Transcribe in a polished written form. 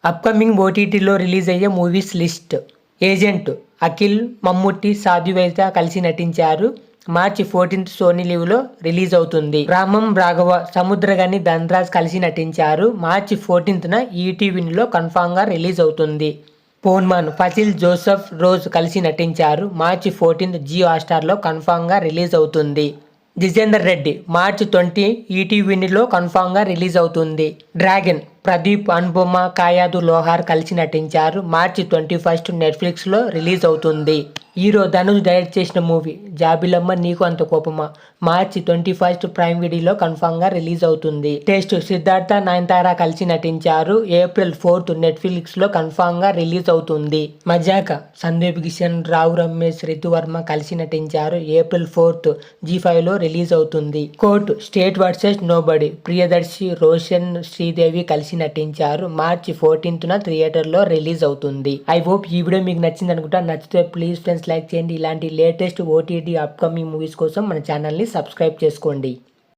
Upcoming ఓటీటీలో release అయ్యే movies list. Agent Akhil, Mammootty, సాధ్వివేద కలిసి నటించారు. మార్చి 14 సోనీ లీవ్లో రిలీజ్ అవుతుంది. రామం రాఘవ, సముద్రగని, ధనరాజ్ కలిసి నటించారు. మార్చి 14న ఈటీవీలో కన్ఫామ్ గా రిలీజ్ అవుతుంది. పోన్మాన్, ఫసిల్, జోసెఫ్ రోజ్ కలిసి నటించారు. మార్చి 14 జియో హాట్‌స్టార్లో కన్ఫామ్ గా రిలీజ్ అవుతుంది. జితేందర్ రెడ్డి మార్చి 20 ఈటీవీలో కన్ఫామ్ గా రిలీజ్ అవుతుంది. డ్రాగన్, ప్రదీప్, అనుపమ, కాయాదు లోహార్ కలిసి నటించారు. మార్చి 21 నెట్ఫ్లిక్స్లో రిలీజ్ అవుతుంది. హీరో ధనుష్ డైరెక్ట్ చేసిన మూవీ జాబిలమ్మ నీకు అంత కోపమా మార్చి 21 ప్రైమ్ వీడియోలో కన్ఫామ్ గా రిలీజ్ అవుతుంది. టెస్ట్ సిద్ధార్థ, నయనతార కలిసి నటించారు. ఏప్రిల్ 4 నెట్ఫ్లిక్స్ లో కన్ఫామ్ గా రిలీజ్ అవుతుంది. మజాక, సందీప్ కిషన్, రావు రమేష్, రితువర్మ కలిసి నటించారు. ఏప్రిల్ 4 G5లో రిలీజ్ అవుతుంది. Court, state versus nobody, Priyadarshi, Roshan, Sridevi కలిసి నటించారు. మార్చి 14న థియేటర్లో రిలీజ్ అవుతుంది. ఐ హోప్ ఈ వీడియో మీకు నచ్చింది అనుకుంటా. నచ్చితే ప్లీజ్ ఫ్రెండ్స్ లైక్ చేయండి. ఇలాంటి లేటెస్ట్ ఓటీటీ అప్కమింగ్ మూవీస్ కోసం మన ఛానల్ని సబ్స్క్రైబ్ చేసుకోండి.